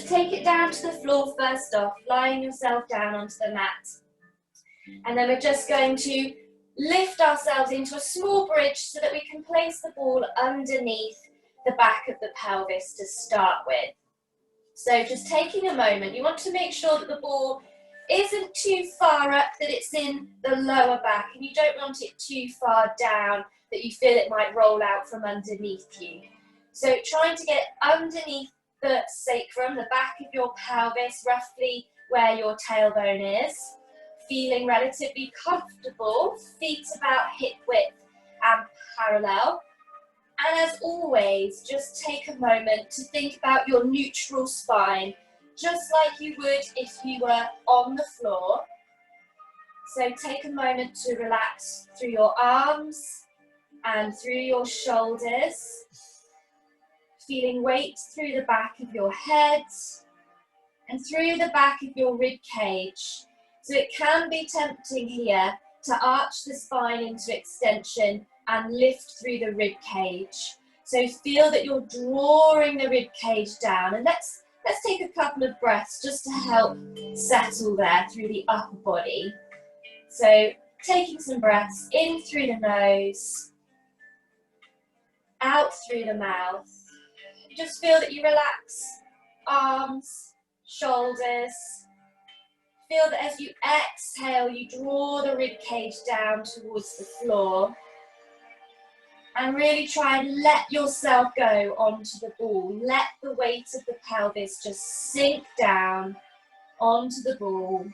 take it down to the floor first off, lying yourself down onto the mat. And then we're just going to lift ourselves into a small bridge so that we can place the ball underneath the back of the pelvis to start with. So just taking a moment, you want to make sure that the ball isn't too far up, that it's in the lower back, and you don't want it too far down that you feel it might roll out from underneath you. So trying to get underneath the sacrum, the back of your pelvis, roughly where your tailbone is, feeling relatively comfortable, feet about hip width and parallel. And as always, just take a moment to think about your neutral spine, just like you would if you were on the floor. So take a moment to relax through your arms and through your shoulders, feeling weight through the back of your head and through the back of your rib cage. So it can be tempting here to arch the spine into extension and lift through the rib cage. So feel that you're drawing the rib cage down, and let's take a couple of breaths just to help settle there through the upper body. So taking some breaths in through the nose, out through the mouth. Just feel that you relax arms, shoulders. Feel that as you exhale, you draw the rib cage down towards the floor. And really try and let yourself go onto the ball. Let the weight of the pelvis just sink down onto the ball.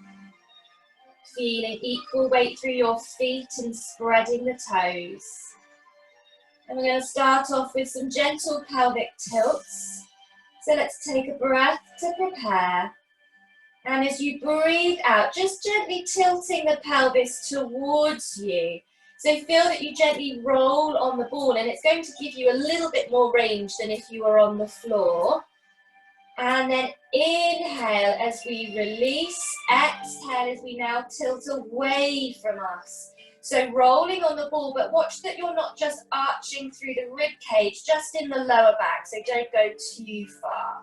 Feeling equal weight through your feet and spreading the toes. And we're going to start off with some gentle pelvic tilts. So let's take a breath to prepare. And as you breathe out, just gently tilting the pelvis towards you. So feel that you gently roll on the ball, and it's going to give you a little bit more range than if you were on the floor. And then inhale as we release, exhale as we now tilt away from us. So rolling on the ball, but watch that you're not just arching through the rib cage, just in the lower back, so don't go too far.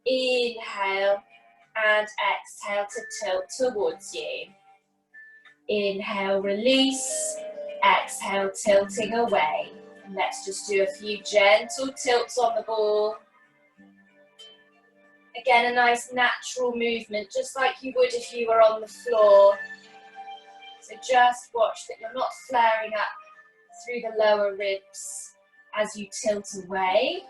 Inhale and exhale to tilt towards you. Inhale, release. Exhale, tilting away. And let's just do a few gentle tilts on the ball. Again, a nice natural movement, just like you would if you were on the floor. So just watch that you're not flaring up through the lower ribs as you tilt away.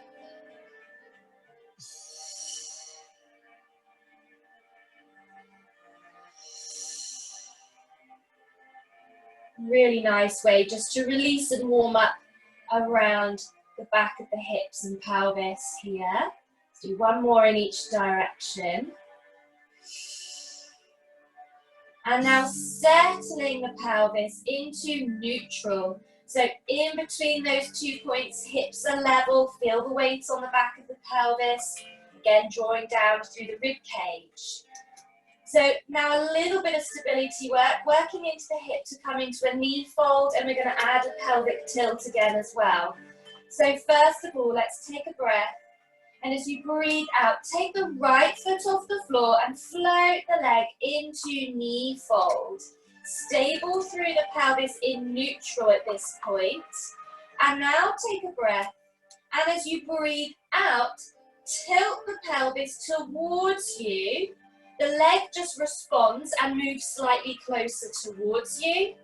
Really nice way just to release and warm up around the back of the hips and pelvis here. Let's do one more in each direction. And now settling the pelvis into neutral. So in between those 2 points, hips are level, feel the weight on the back of the pelvis. Again, drawing down through the rib cage. So now a little bit of stability work, working into the hip to come into a knee fold, and we're going to add a pelvic tilt again as well. So first of all, let's take a breath, and as you breathe out, take the right foot off the floor and float the leg into knee fold. Stable through the pelvis in neutral at this point. And now take a breath, and as you breathe out, tilt the pelvis towards you. The leg just responds and moves slightly closer towards you.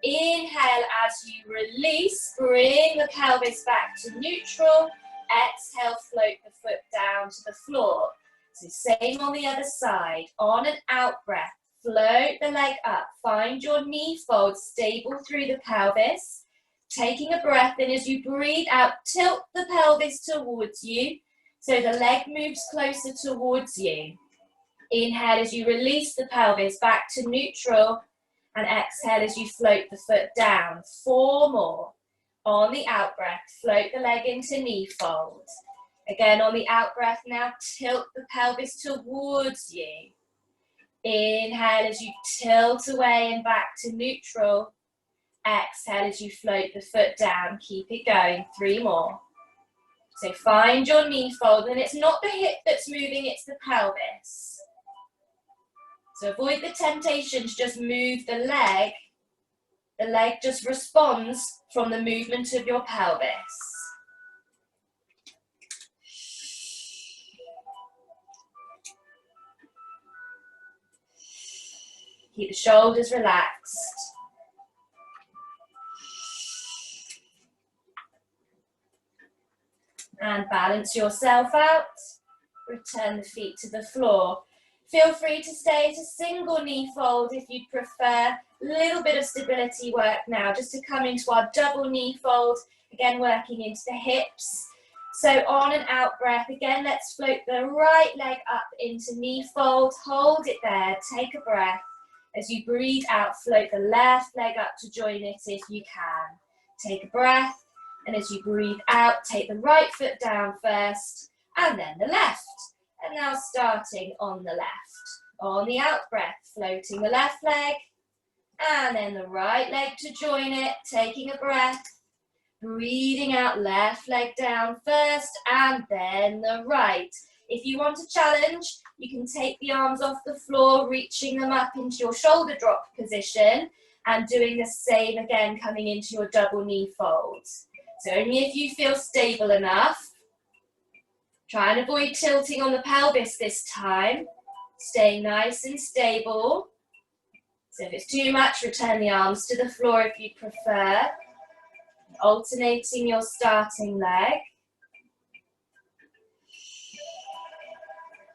Inhale as you release, bring the pelvis back to neutral. Exhale, float the foot down to the floor. So same on the other side. On an out breath, float the leg up. Find your knee fold, stable through the pelvis. Taking a breath in as you breathe out, tilt the pelvis towards you. So the leg moves closer towards you. Inhale as you release the pelvis back to neutral, and exhale as you float the foot down. 4 more. On the out breath, float the leg into knee fold. Again, on the out breath now, tilt the pelvis towards you. Inhale as you tilt away and back to neutral. Exhale as you float the foot down. Keep it going. 3 more. So find your knee fold, and it's not the hip that's moving, it's the pelvis. So avoid the temptation to just move the leg. The leg just responds from the movement of your pelvis. Keep the shoulders relaxed. And balance yourself out. Return the feet to the floor. Feel free to stay at a single knee fold if you prefer. A little bit of stability work now, just to come into our double knee fold. Again, working into the hips. So on an out breath, again, let's float the right leg up into knee fold. Hold it there, take a breath. As you breathe out, float the left leg up to join it if you can. Take a breath, and as you breathe out, take the right foot down first, and then the left. And now starting on the left. On the out breath, floating the left leg, and then the right leg to join it, taking a breath. Breathing out, left leg down first, and then the right. If you want a challenge, you can take the arms off the floor, reaching them up into your shoulder drop position, and doing the same again, coming into your double knee fold. So only if you feel stable enough. Try and avoid tilting on the pelvis this time. Staying nice and stable. So if it's too much, return the arms to the floor if you prefer. Alternating your starting leg.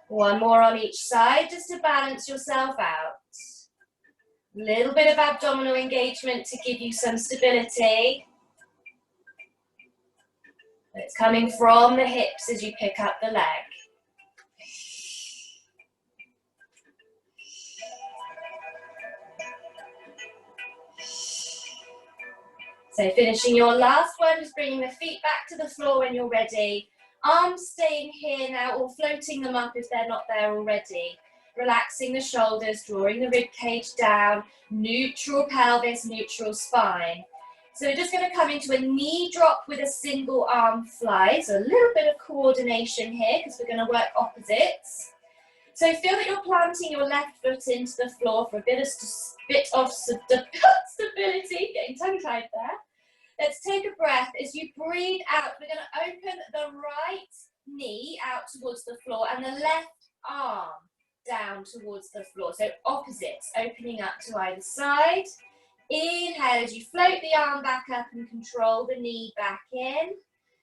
One more on each side, just to balance yourself out. A little bit of abdominal engagement to give you some stability. It's coming from the hips as you pick up the leg. So finishing your last one, just bringing the feet back to the floor when you're ready. Arms staying here now, or floating them up if they're not there already. Relaxing the shoulders, drawing the rib cage down, neutral pelvis, neutral spine. So we're just going to come into a knee drop with a single arm fly. So a little bit of coordination here because we're going to work opposites. So feel that you're planting your left foot into the floor for a bit of stability. Getting tongue-tied there. Let's take a breath. As you breathe out, we're going to open the right knee out towards the floor and the left arm down towards the floor. So opposites, opening up to either side. Inhale as you float the arm back up and control the knee back in.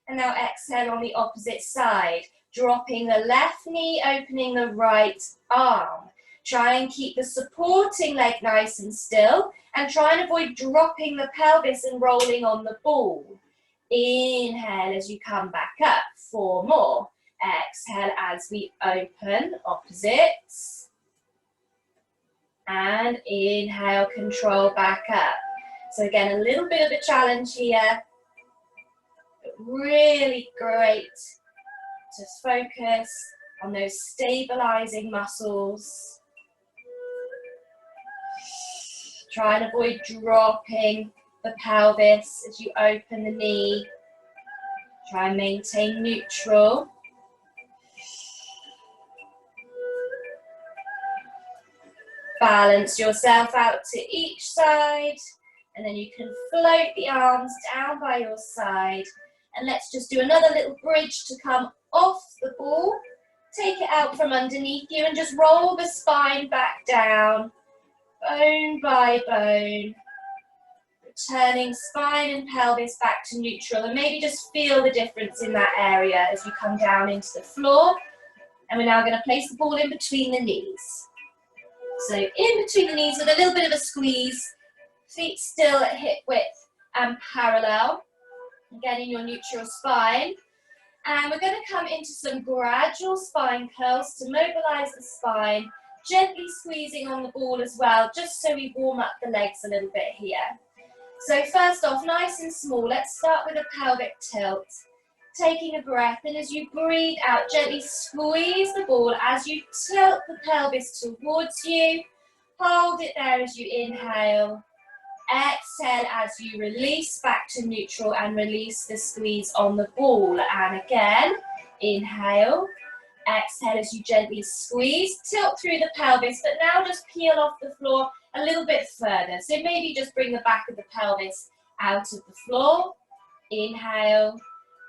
And now exhale on the opposite side. Dropping the left knee, opening the right arm. Try and keep the supporting leg nice and still. And try and avoid dropping the pelvis and rolling on the ball. Inhale as you come back up. 4 more. Exhale as we open, opposites. And inhale, control back up. So again, a little bit of a challenge here. But really great to focus on those stabilizing muscles. Try and avoid dropping the pelvis as you open the knee. Try and maintain neutral. Balance yourself out to each side, and then you can float the arms down by your side. And let's just do another little bridge to come off the ball. Take it out from underneath you and just roll the spine back down, bone by bone. Returning spine and pelvis back to neutral, and maybe just feel the difference in that area as you come down into the floor. And we're now going to place the ball in between the knees. So in between the knees with a little bit of a squeeze, feet still at hip width and parallel. Again in your neutral spine. And we're going to come into some gradual spine curls to mobilize the spine, gently squeezing on the ball as well, just so we warm up the legs a little bit here. So first off, nice and small, let's start with a pelvic tilt. Taking a breath, and as you breathe out, gently squeeze the ball as you tilt the pelvis towards you. Hold it there as you inhale. Exhale as you release back to neutral and release the squeeze on the ball. And again, inhale. Exhale as you gently squeeze, tilt through the pelvis, but now just peel off the floor a little bit further. So maybe just bring the back of the pelvis out of the floor. Inhale.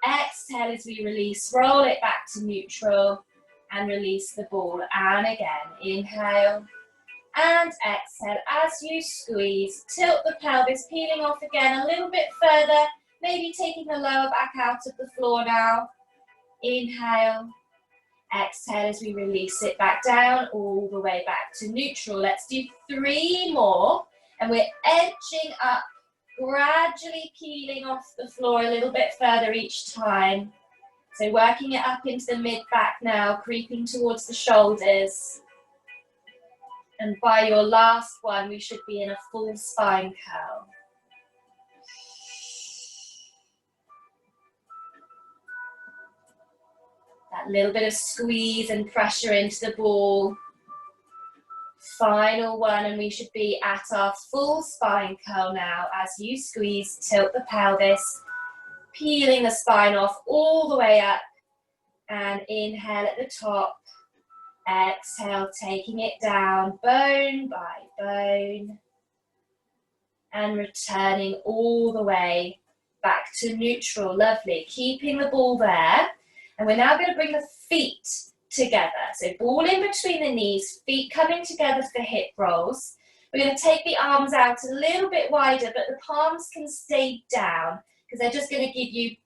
Exhale as we release, roll it back to neutral and release the ball. And again, inhale and exhale as you squeeze, tilt the pelvis, peeling off again a little bit further, maybe taking the lower back out of the floor now. Inhale, exhale as we release it back down, all the way back to neutral. Let's do 3 more, and we're edging up, gradually peeling off the floor a little bit further each time. So working it up into the mid-back now, creeping towards the shoulders. And by your last one, we should be in a full spine curl. That little bit of squeeze and pressure into the ball. Final one, and we should be at our full spine curl now as you squeeze, tilt the pelvis, peeling the spine off all the way up, and inhale at the top, exhale, taking it down bone by bone, and returning all the way back to neutral. Lovely, keeping the ball there, and we're now going to bring the feet together. So ball in between the knees, feet coming together for hip rolls. We're going to take the arms out a little bit wider, but the palms can stay down because they're just going to give you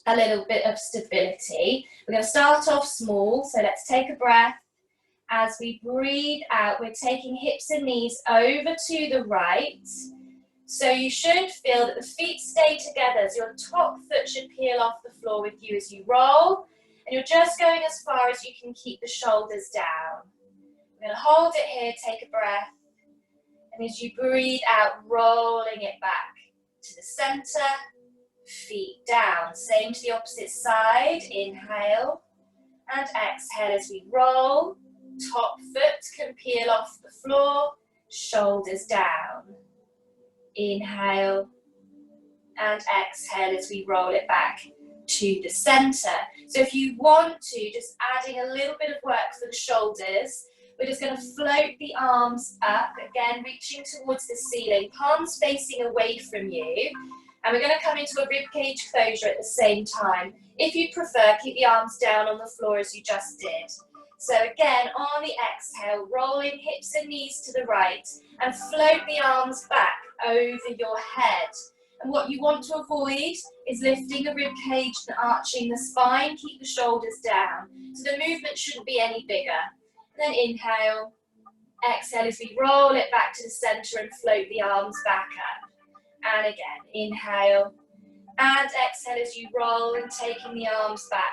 a little bit of stability. We're going to start off small, so let's take a breath. As we breathe out, we're taking hips and knees over to the right. So you should feel that the feet stay together, so your top foot should peel off the floor with you as you roll. And you're just going as far as you can keep the shoulders down. We're going to hold it here, take a breath. And as you breathe out, rolling it back to the center, feet down. Same to the opposite side. Inhale and exhale as we roll. Top foot can peel off the floor, shoulders down. Inhale and exhale as we roll it back to the center. So if you want to, just adding a little bit of work for the shoulders, we're just going to float the arms up, again reaching towards the ceiling, palms facing away from you, and we're going to come into a rib cage closure at the same time. If you prefer, keep the arms down on the floor as you just did. So again, on the exhale, rolling hips and knees to the right, and float the arms back over your head. And what you want to avoid is lifting the rib cage and arching the spine. Keep the shoulders down. So the movement shouldn't be any bigger. And then inhale, exhale as we roll it back to the center and float the arms back up. And again, inhale and exhale as you roll and taking the arms back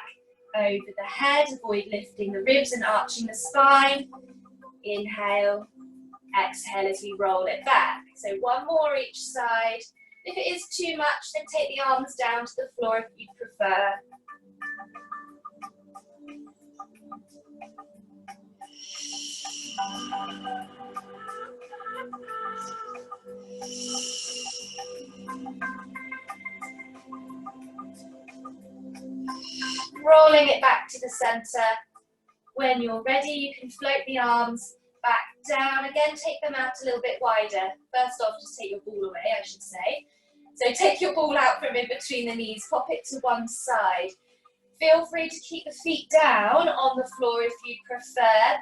over the head. Avoid lifting the ribs and arching the spine. Inhale, exhale as we roll it back. So one more each side. If it is too much, then take the arms down to the floor if you prefer. Rolling it back to the center. When you're ready, you can float the arms back down. Again, take them out a little bit wider. First off, just take your ball away, I should say. So take your ball out from in between the knees, pop it to one side. Feel free to keep the feet down on the floor if you prefer.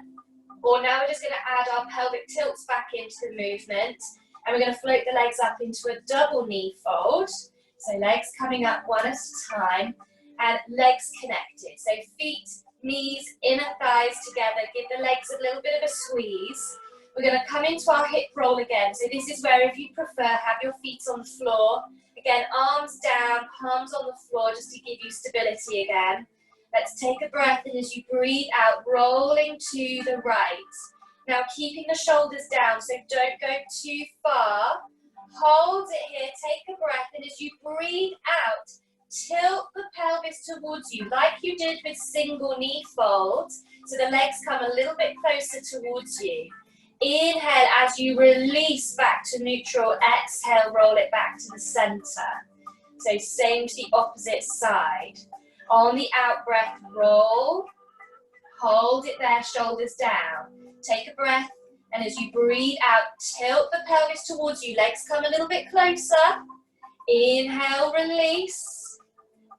Or now we're just going to add our pelvic tilts back into the movement. And we're going to float the legs up into a double knee fold. So legs coming up one at a time and legs connected. So feet, knees, inner thighs together. Give the legs a little bit of a squeeze. We're going to come into our hip roll again. So this is where, if you prefer, have your feet on the floor. Again, arms down, palms on the floor, just to give you stability again. Let's take a breath, and as you breathe out, rolling to the right. Now keeping the shoulders down, so don't go too far. Hold it here, take a breath, and as you breathe out, tilt the pelvis towards you, like you did with single knee folds, so the legs come a little bit closer towards you. Inhale as you release back to neutral. Exhale, roll it back to the center. So same to the opposite side. On the out breath, roll. Hold it there, shoulders down. Take a breath, and as you breathe out, tilt the pelvis towards you. Legs come a little bit closer. Inhale, release.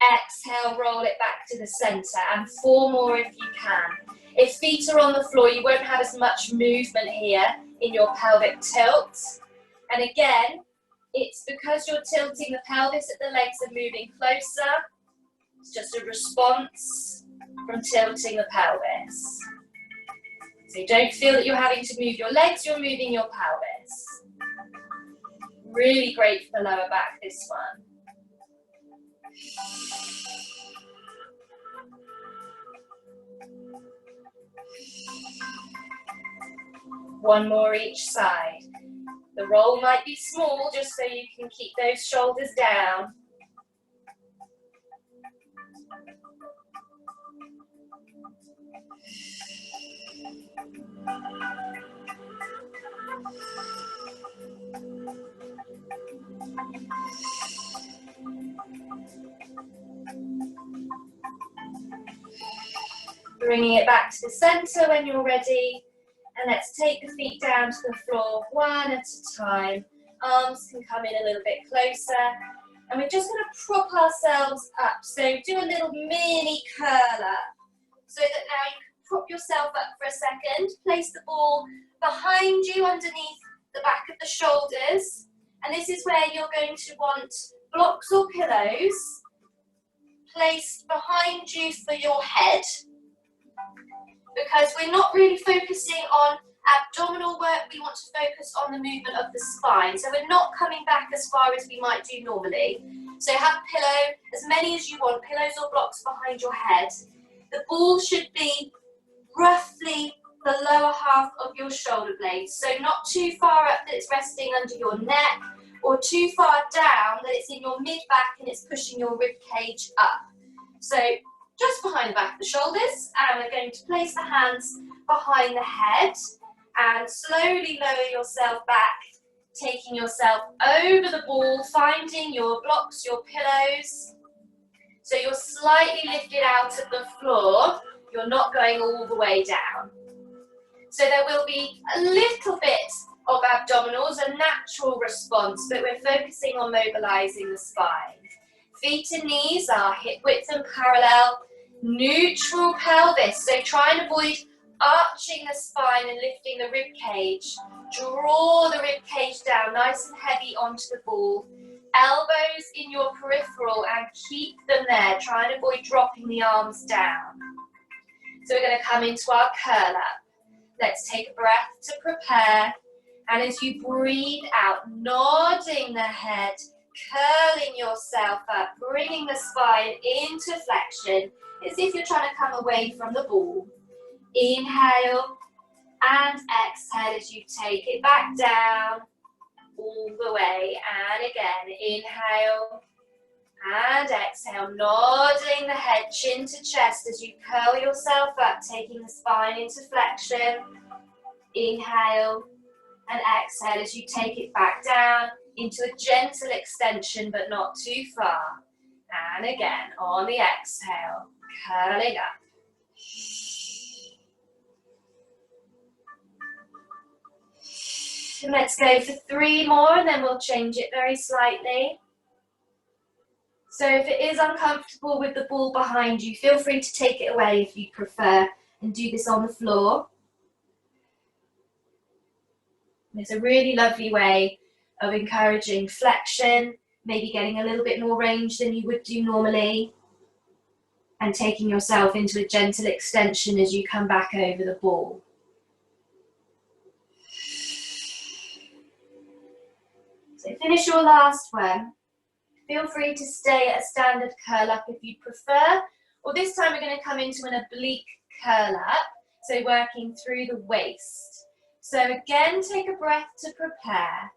Exhale, roll it back to the center. And 4 more if you can. If feet are on the floor, you won't have as much movement here in your pelvic tilt. And again, it's because you're tilting the pelvis that the legs are moving closer. It's just a response from tilting the pelvis. So you don't feel that you're having to move your legs, you're moving your pelvis. Really great for the lower back, this one. One more each side. The roll might be small just so you can keep those shoulders down. Bringing it back to the center when you're ready. And let's take the feet down to the floor one at a time. Arms can come in a little bit closer. And we're just going to prop ourselves up. So do a little mini curl up. So that now you can prop yourself up for a second. Place the ball behind you underneath the back of the shoulders. And this is where you're going to want blocks or pillows placed behind you for your head. Because we're not really focusing on abdominal work, we want to focus on the movement of the spine. So we're not coming back as far as we might do normally. So have a pillow, as many as you want, pillows or blocks behind your head. The ball should be roughly the lower half of your shoulder blades. So not too far up that it's resting under your neck, or too far down that it's in your mid-back and it's pushing your rib cage up. So just behind the back of the shoulders, and we're going to place the hands behind the head and slowly lower yourself back, taking yourself over the ball, finding your blocks, your pillows. So you're slightly lifted out of the floor, you're not going all the way down. So there will be a little bit of abdominals, a natural response, but we're focusing on mobilizing the spine. Feet and knees are hip width and parallel. Neutral pelvis, so try and avoid arching the spine and lifting the rib cage. Draw the rib cage down nice and heavy onto the ball. Elbows in your peripheral and keep them there. Try and avoid dropping the arms down. So we're going to come into our curl up. Let's take a breath to prepare. And as you breathe out, nodding the head, curling yourself up, bringing the spine into flexion, as if you're trying to come away from the ball. Inhale and exhale as you take it back down, all the way. And again, inhale and exhale, nodding the head chin to chest as you curl yourself up, taking the spine into flexion. Inhale and exhale as you take it back down into a gentle extension, but not too far. And again, on the exhale, curling up. And let's go for 3 more, and then we'll change it very slightly. So if it is uncomfortable with the ball behind you, feel free to take it away if you prefer, and do this on the floor. It's a really lovely way of encouraging flexion, maybe getting a little bit more range than you would do normally, and taking yourself into a gentle extension as you come back over the ball. So finish your last one. Feel free to stay at a standard curl up if you prefer, or this time we're going to come into an oblique curl up, so working through the waist. So again, take a breath to prepare.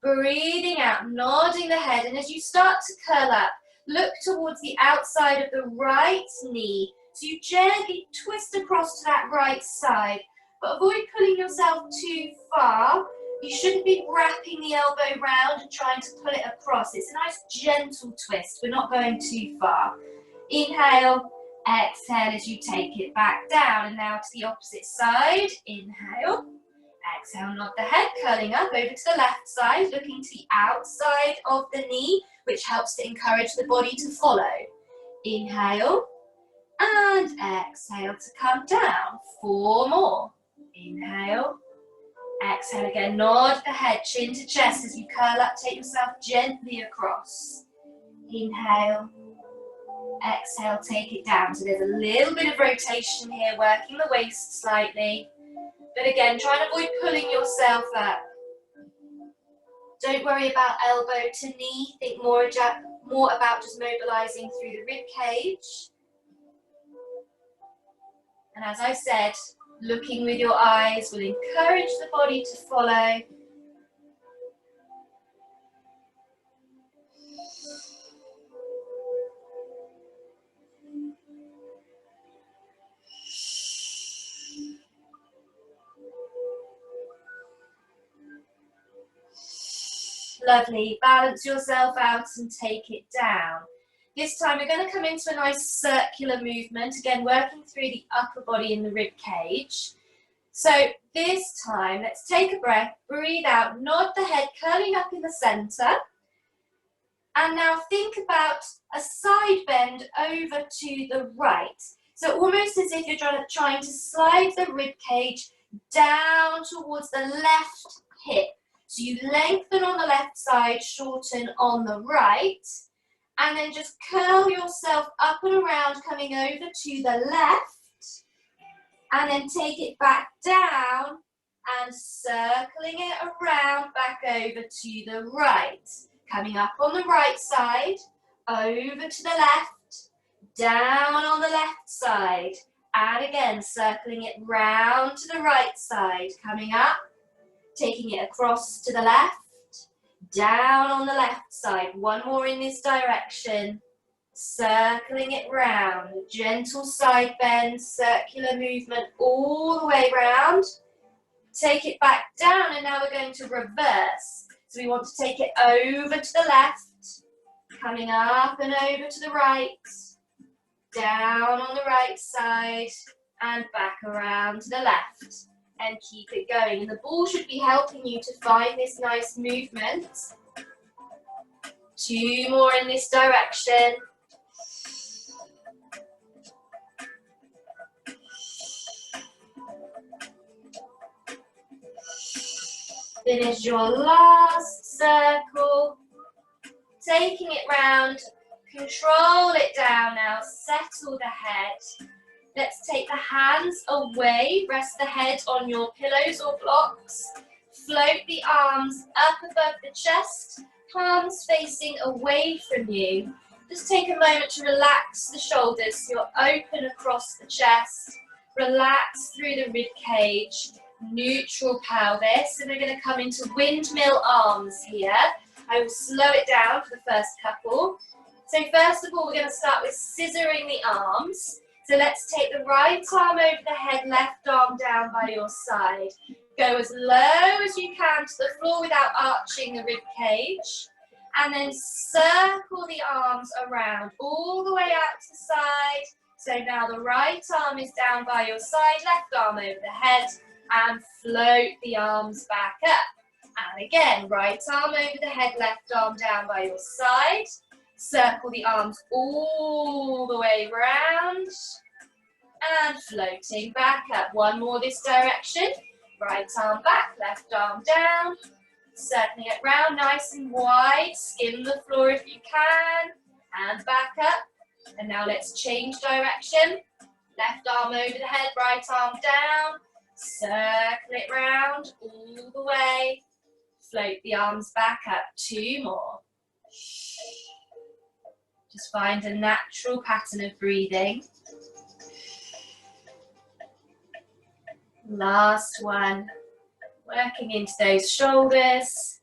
Breathing out, nodding the head, and as you start to curl up, look towards the outside of the right knee. So you gently twist across to that right side, but avoid pulling yourself too far. You shouldn't be wrapping the elbow round and trying to pull it across. It's a nice gentle twist. We're not going too far. Inhale, exhale as you take it back down. And now to the opposite side. Inhale, exhale, nod the head, curling up over to the left side, looking to the outside of the knee, which helps to encourage the body to follow. Inhale, and exhale to come down. 4 more. Inhale, exhale again, nod the head, chin to chest as you curl up, take yourself gently across. Inhale, exhale, take it down. So there's a little bit of rotation here, working the waist slightly. But again, try and avoid pulling yourself up. Don't worry about elbow to knee, think more about just mobilizing through the rib cage. And as I said, looking with your eyes will encourage the body to follow. Lovely. Balance yourself out and take it down. This time we're going to come into a nice circular movement, again working through the upper body in the rib cage. So this time, let's take a breath, breathe out, nod the head, curling up in the center. And now think about a side bend over to the right. So almost as if you're trying to slide the rib cage down towards the left hip. So you lengthen on the left side, shorten on the right. And then just curl yourself up and around, coming over to the left. And then take it back down and circling it around back over to the right. Coming up on the right side, over to the left, down on the left side. And again, circling it round to the right side. Coming up, taking it across to the left. Down on the left side, one more in this direction, circling it round, gentle side bend, circular movement all the way round. Take it back down and now we're going to reverse. So we want to take it over to the left, coming up and over to the right, down on the right side and back around to the left. And keep it going. And the ball should be helping you to find this nice movement. 2 more in this direction. Finish your last circle. Taking it round. Control it down now. Settle the head. Let's take the hands away, rest the head on your pillows or blocks. Float the arms up above the chest, palms facing away from you. Just take a moment to relax the shoulders so you're open across the chest. Relax through the rib cage, neutral pelvis. And we're going to come into windmill arms here. I will slow it down for the first couple. So first of all, we're going to start with scissoring the arms. So let's take the right arm over the head, left arm down by your side. Go as low as you can to the floor without arching the rib cage. And then circle the arms around all the way out to the side. So now the right arm is down by your side, left arm over the head, and float the arms back up. And again, right arm over the head, left arm down by your side. Circle the arms all the way round and floating back up. One more this direction. Right arm back, left arm down. Circling it round nice and wide. Skim the floor if you can. And back up. And now let's change direction. Left arm over the head, right arm down. Circle it round all the way. Float the arms back up. 2 more. Just find a natural pattern of breathing. Last one. Working into those shoulders.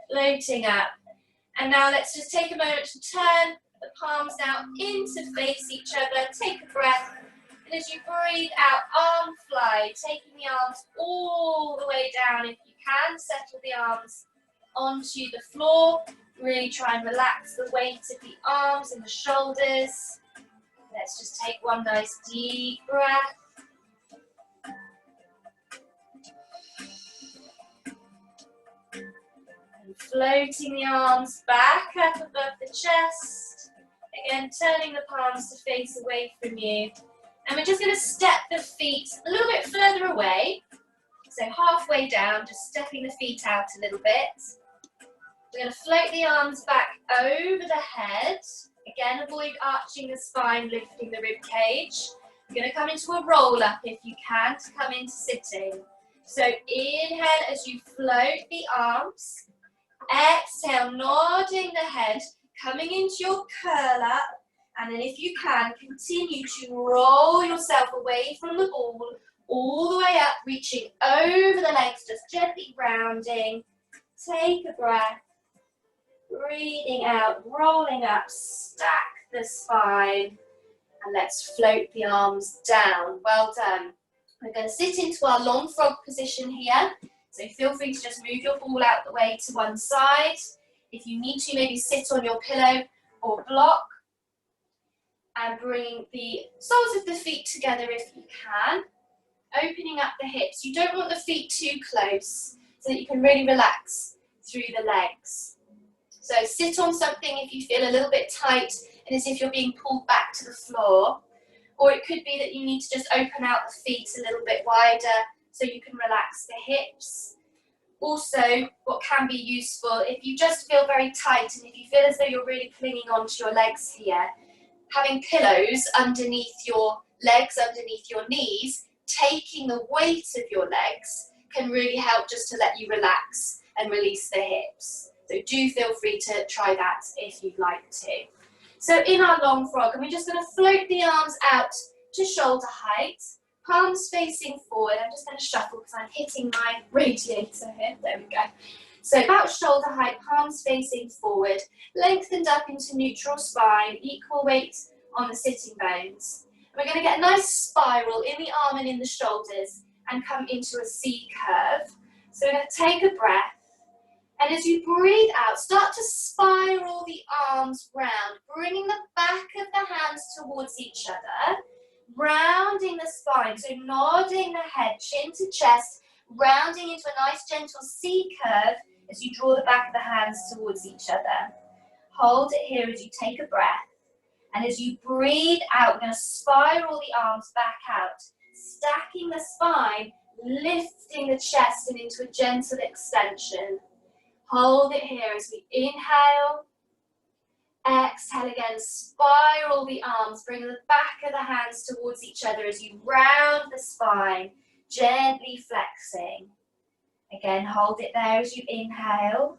Floating up. And now let's just take a moment to turn the palms now in to face each other. Take a breath. And as you breathe out, arm fly, taking the arms all the way down. If you can, settle the arms onto the floor. Really try and relax the weight of the arms and the shoulders. Let's just take one nice deep breath. And floating the arms back up above the chest. Again, turning the palms to face away from you. And we're just going to step the feet a little bit further away. So halfway down, just stepping the feet out a little bit. We're going to float the arms back over the head. Again, avoid arching the spine, lifting the rib cage. You're going to come into a roll up if you can to come into sitting. So inhale as you float the arms. Exhale, nodding the head, coming into your curl up. And then if you can, continue to roll yourself away from the ball, all the way up, reaching over the legs, just gently rounding. Take a breath. Breathing out, rolling up, stack the spine, and let's float the arms down. Well done. We're going to sit into our long frog position here. So feel free to just move your ball out the way to one side. If you need to, maybe sit on your pillow or block. And bring the soles of the feet together if you can. Opening up the hips. You don't want the feet too close so that you can really relax through the legs. So sit on something if you feel a little bit tight and as if you're being pulled back to the floor. Or it could be that you need to just open out the feet a little bit wider so you can relax the hips. Also, what can be useful, if you just feel very tight and if you feel as though you're really clinging onto your legs here, having pillows underneath your legs, underneath your knees, taking the weight of your legs can really help just to let you relax and release the hips. So do feel free to try that if you'd like to. So in our long frog, and we're just going to float the arms out to shoulder height, palms facing forward. I'm just going to shuffle because I'm hitting my radiator here. There we go. So about shoulder height, palms facing forward, lengthened up into neutral spine, equal weight on the sitting bones. And we're going to get a nice spiral in the arm and in the shoulders and come into a C curve. So we're going to take a breath. And as you breathe out, start to spiral the arms round, bringing the back of the hands towards each other, rounding the spine, so nodding the head, chin to chest, rounding into a nice gentle C curve as you draw the back of the hands towards each other. Hold it here as you take a breath. And as you breathe out, we're going to spiral the arms back out, stacking the spine, lifting the chest and into a gentle extension. Hold it here as we inhale, exhale again, spiral the arms, bring the back of the hands towards each other as you round the spine, gently flexing. Again, hold it there as you inhale,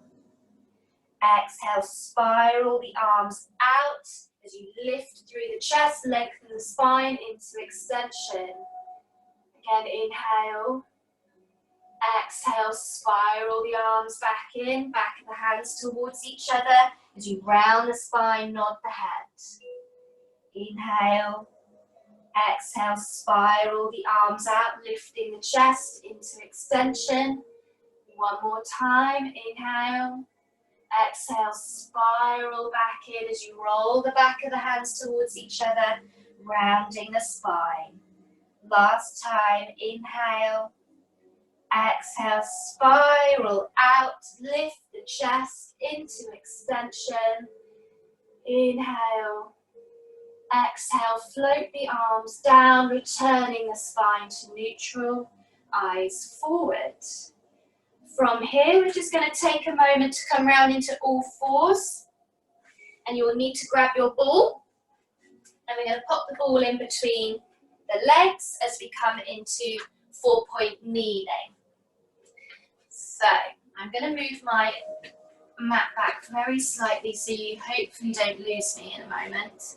exhale, spiral the arms out as you lift through the chest, lengthen the spine into extension. Again, inhale. Exhale, spiral the arms back in, back of the hands towards each other as you round the spine, nod the head. Inhale, exhale, spiral the arms out, lifting the chest into extension. One more time, inhale, exhale, spiral back in as you roll the back of the hands towards each other, rounding the spine. Last time, inhale. Exhale, spiral out, lift the chest into extension. Inhale. Exhale, float the arms down, returning the spine to neutral, eyes forward. From here, we're just going to take a moment to come round into all fours. And you'll need to grab your ball. And we're going to pop the ball in between the legs as we come into 4-point kneeling. So I'm going to move my mat back very slightly so you hopefully don't lose me in a moment.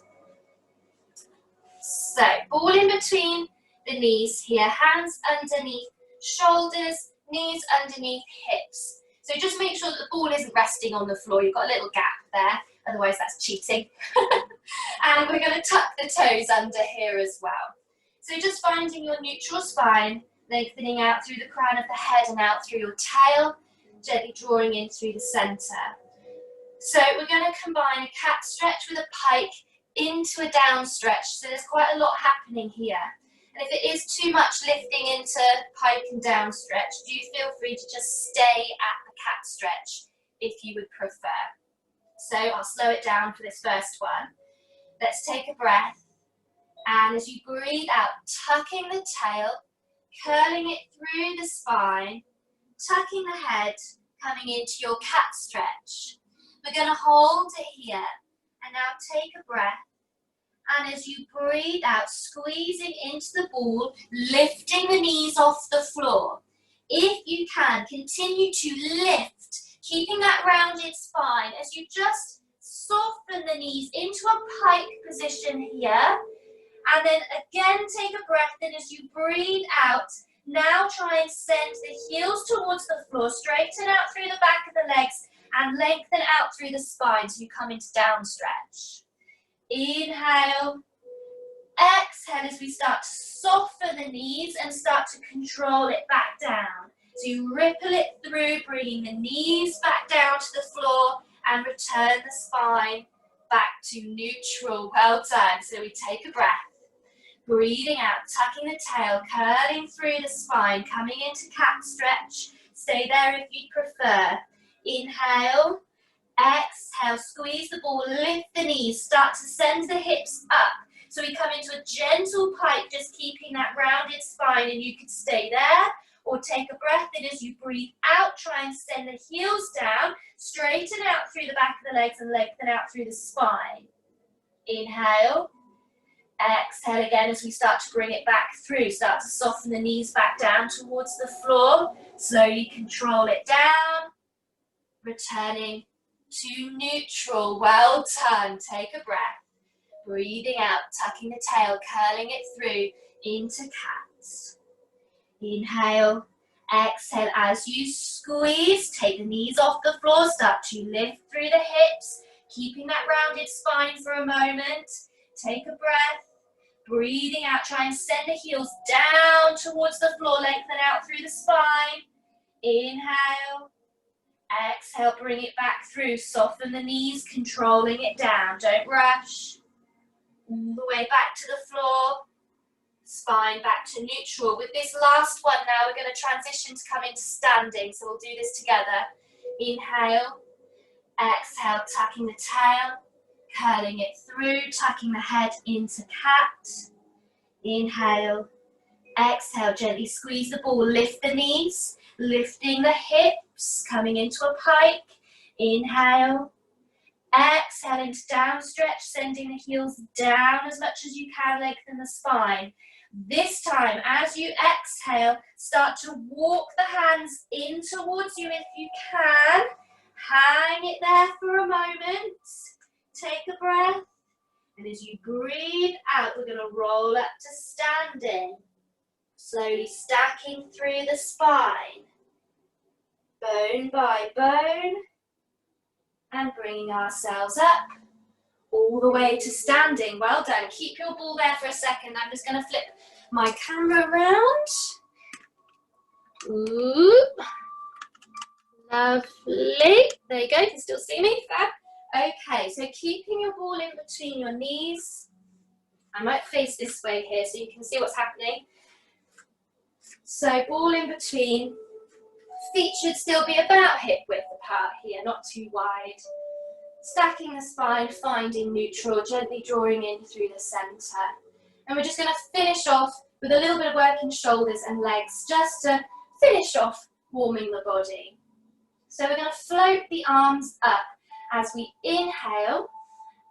So ball in between the knees here, hands underneath shoulders, knees underneath hips. So just make sure that the ball isn't resting on the floor. You've got a little gap there, otherwise that's cheating. And we're going to tuck the toes under here as well. So just finding your neutral spine, lengthening out through the crown of the head and out through your tail, gently drawing in through the center. So we're going to combine a cat stretch with a pike into a down stretch. So there's quite a lot happening here. And if it is too much lifting into pike and down stretch, do feel free to just stay at the cat stretch if you would prefer. So I'll slow it down for this first one. Let's take a breath. And as you breathe out, tucking the tail, curling it through the spine, tucking the head, coming into your cat stretch. We're going to hold it here. And now take a breath. And as you breathe out, squeezing into the ball, lifting the knees off the floor. If you can, continue to lift, keeping that rounded spine as you just soften the knees into a pike position here. And then again, take a breath in as you breathe out. Now try and send the heels towards the floor, straighten out through the back of the legs and lengthen out through the spine so you come into down stretch. Inhale, exhale as we start to soften the knees and start to control it back down. So you ripple it through, bringing the knees back down to the floor and return the spine back to neutral. Well done. So we take a breath, breathing out, tucking the tail, curling through the spine, coming into cat stretch. Stay there if you prefer. Inhale. Exhale, squeeze the ball, lift the knees, start to send the hips up. So we come into a gentle pike, just keeping that rounded spine, and you can stay there or take a breath in as you breathe out. Try and send the heels down, straighten out through the back of the legs and lengthen out through the spine. Inhale. Exhale again as we start to bring it back through. Start to soften the knees back down towards the floor. Slowly control it down. Returning to neutral. Well done. Take a breath. Breathing out, tucking the tail, curling it through into cat. Inhale. Exhale as you squeeze. Take the knees off the floor. Start to lift through the hips, keeping that rounded spine for a moment. Take a breath. Breathing out. Try and send the heels down towards the floor. Lengthen out through the spine. Inhale. Exhale, bring it back through. Soften the knees, controlling it down. Don't rush. All the way back to the floor. Spine back to neutral. With this last one now, we're going to transition to come into standing. So we'll do this together. Inhale. Exhale, tucking the tail. Curling it through, tucking the head into cat. Inhale. Exhale, gently squeeze the ball. Lift the knees. Lifting the hips, coming into a pike. Inhale. Exhale into down stretch, sending the heels down as much as you can, lengthen the spine. This time, as you exhale, start to walk the hands in towards you if you can. Hang it there for a moment. Take a breath. And as you breathe out, we're going to roll up to standing. Slowly stacking through the spine. Bone by bone. And bringing ourselves up all the way to standing. Well done. Keep your ball there for a second. I'm just going to flip my camera around. Ooh. Lovely. There you go. You can still see me. Fab. Okay, so keeping your ball in between your knees. I might face this way here so you can see what's happening. So ball in between. Feet should still be about hip width apart here, not too wide. Stacking the spine, finding neutral, gently drawing in through the center. And we're just going to finish off with a little bit of work in shoulders and legs, just to finish off warming the body. So we're going to float the arms up as we inhale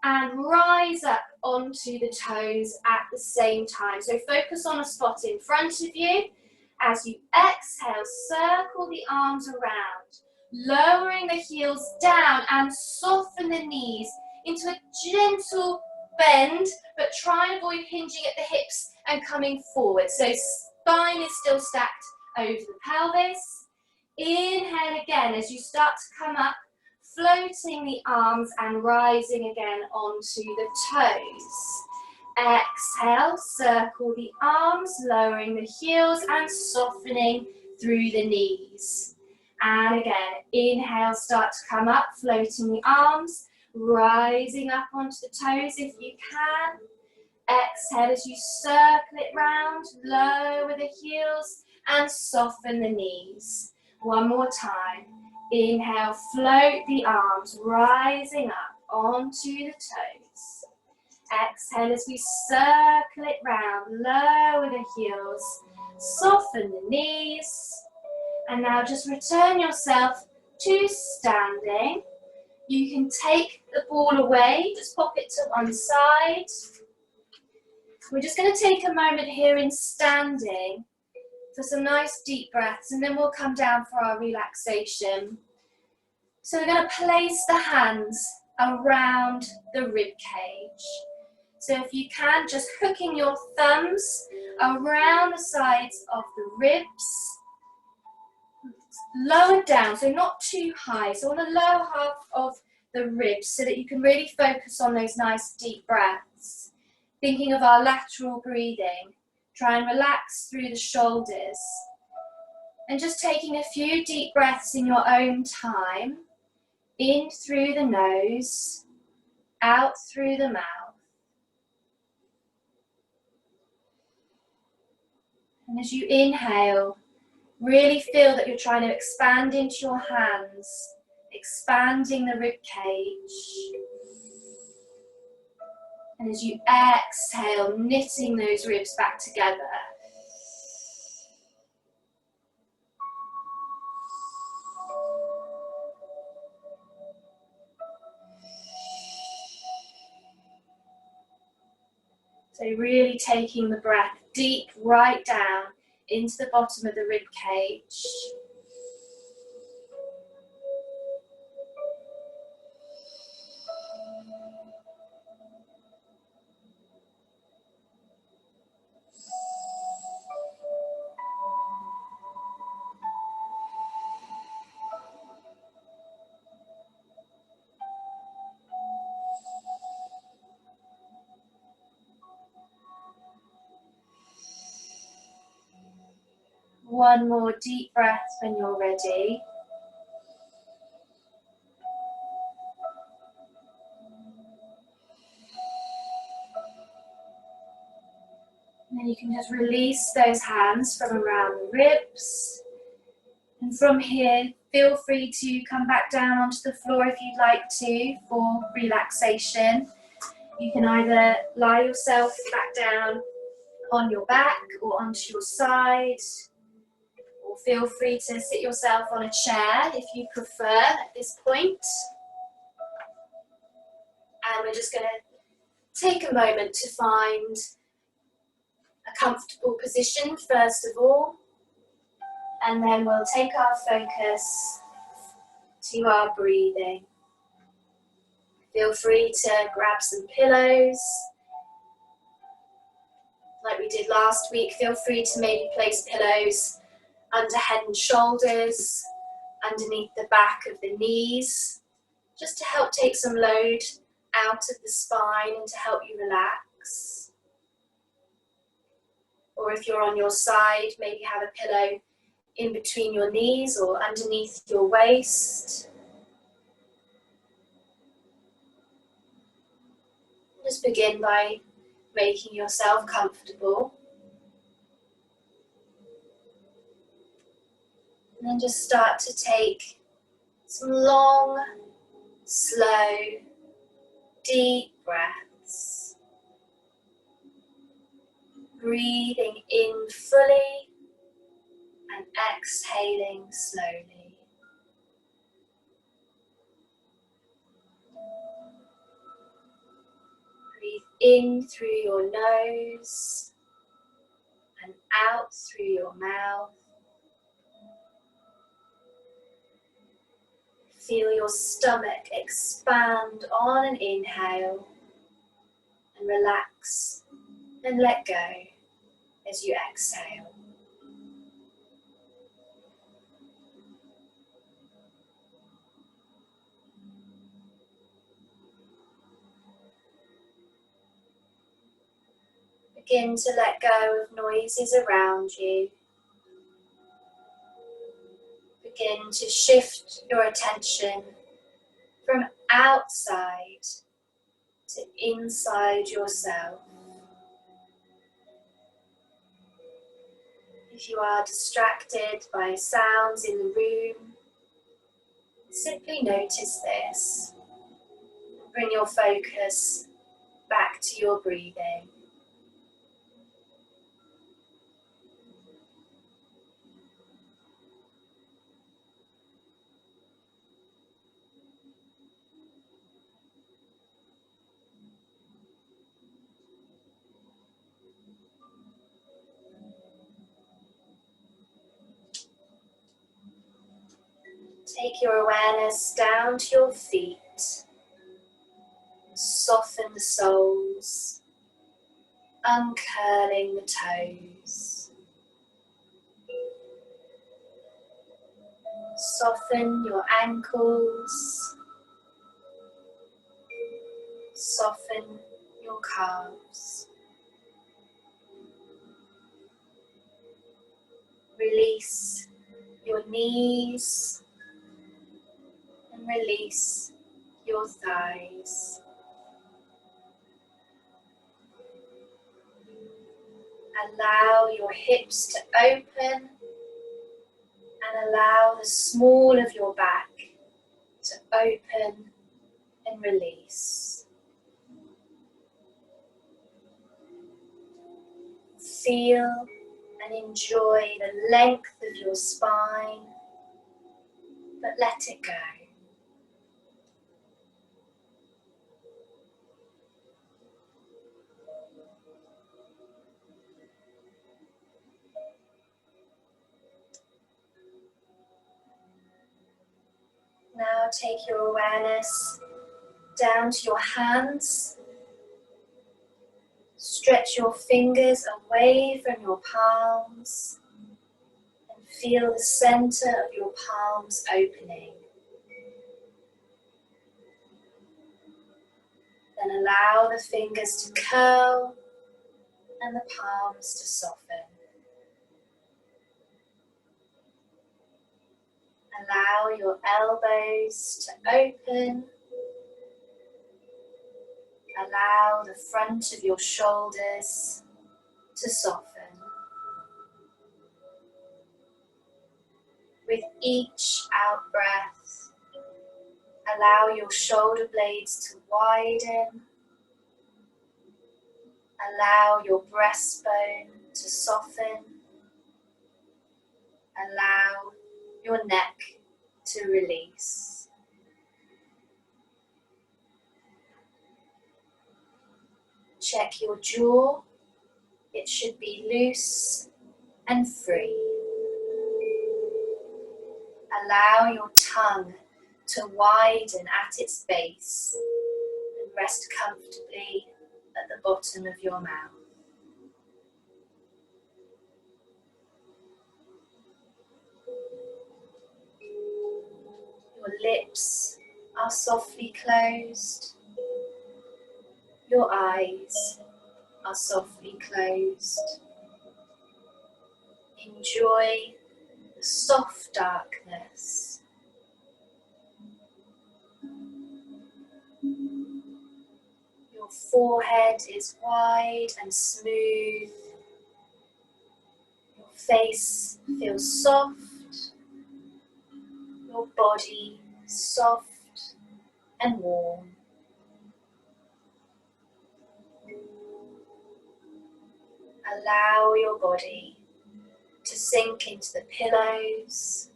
and rise up onto the toes at the same time. So focus on a spot in front of you. As you exhale, circle the arms around, lowering the heels down and soften the knees into a gentle bend, but try and avoid hinging at the hips and coming forward. So spine is still stacked over the pelvis. Inhale again as you start to come up, floating the arms and rising again onto the toes. Exhale, circle the arms, lowering the heels and softening through the knees. And again, inhale, start to come up, floating the arms, rising up onto the toes if you can. Exhale as you circle it round, lower the heels and soften the knees. One more time. Inhale, float the arms, rising up onto the toes. Exhale as we circle it round, lower the heels, soften the knees. And now just return yourself to standing. You can take the ball away, just pop it to one side. We're just going to take a moment here in standing for some nice deep breaths, and then we'll come down for our relaxation. So we're going to place the hands around the rib cage. So if you can, just hooking your thumbs around the sides of the ribs. Lower down, so not too high. So on the lower half of the ribs so that you can really focus on those nice deep breaths. Thinking of our lateral breathing. Try and relax through the shoulders. And just taking a few deep breaths in your own time. In through the nose, out through the mouth. And as you inhale, really feel that you're trying to expand into your hands, expanding the rib cage. And as you exhale, knitting those ribs back together. So really taking the breath deep right down into the bottom of the rib cage. One more deep breath when you're ready. And then you can just release those hands from around the ribs. And from here, feel free to come back down onto the floor if you'd like to for relaxation. You can either lie yourself back down on your back or onto your side. Or feel free to sit yourself on a chair if you prefer at this point. And we're just going to take a moment to find a comfortable position first of all. And then we'll take our focus to our breathing. Feel free to grab some pillows. Like we did last week, feel free to maybe place pillows under head and shoulders, underneath the back of the knees, just to help take some load out of the spine and to help you relax. Or if you're on your side, maybe have a pillow in between your knees or underneath your waist. Just begin by making yourself comfortable. And then just start to take some long, slow, deep breaths. Breathing in fully and exhaling slowly. Breathe in through your nose and out through your mouth. Feel your stomach expand on an inhale and relax and let go as you exhale. Begin to let go of noises around you. Begin to shift your attention from outside to inside yourself. If you are distracted by sounds in the room, simply notice this. Bring your focus back to your breathing. Take your awareness down to your feet. Soften the soles, uncurling the toes. Soften your ankles. Soften your calves. Release your knees and release your thighs. Allow your hips to open and allow the small of your back to open and release. Feel and enjoy the length of your spine, but let it go. Now take your awareness down to your hands. Stretch your fingers away from your palms and feel the center of your palms opening. Then allow the fingers to curl and the palms to soften. Allow your elbows to open. Allow the front of your shoulders to soften. With each out breath, allow your shoulder blades to widen. Allow your breastbone to soften. Allow your neck to release. Check your jaw. It should be loose and free. Allow your tongue to widen at its base and rest comfortably at the bottom of your mouth. Your lips are softly closed. Your eyes are softly closed. Enjoy the soft darkness. Your forehead is wide and smooth. Your face feels soft. Your body soft and warm. Allow your body to sink into the pillows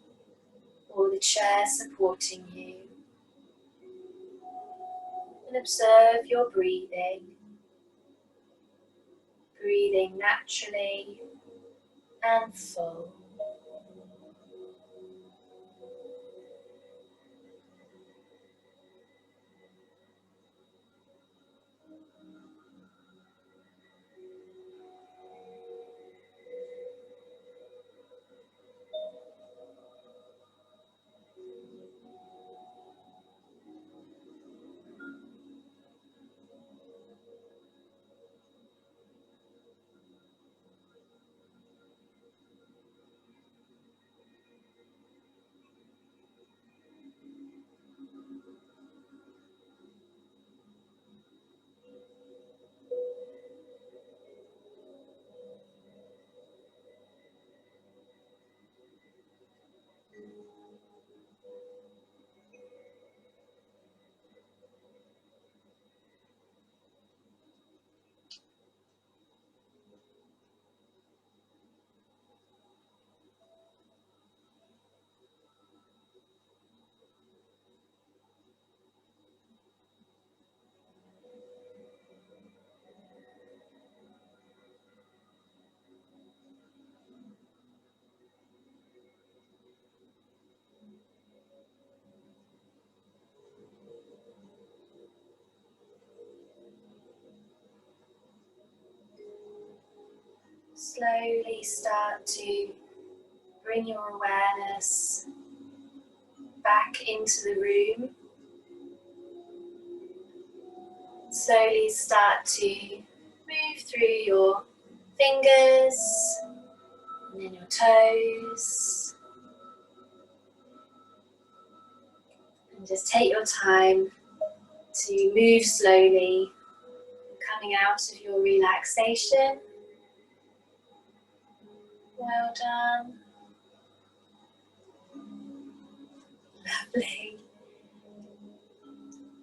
or the chair supporting you. And observe your breathing. Breathing naturally and full. Slowly start to bring your awareness back into the room. Slowly start to move through your fingers and then your toes. And just take your time to move slowly, coming out of your relaxation. Well done. Lovely.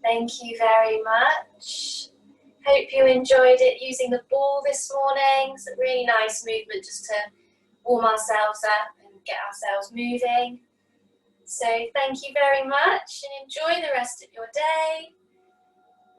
Thank you very much. Hope you enjoyed it using the ball this morning. It's a really nice movement just to warm ourselves up and get ourselves moving. So thank you very much and enjoy the rest of your day.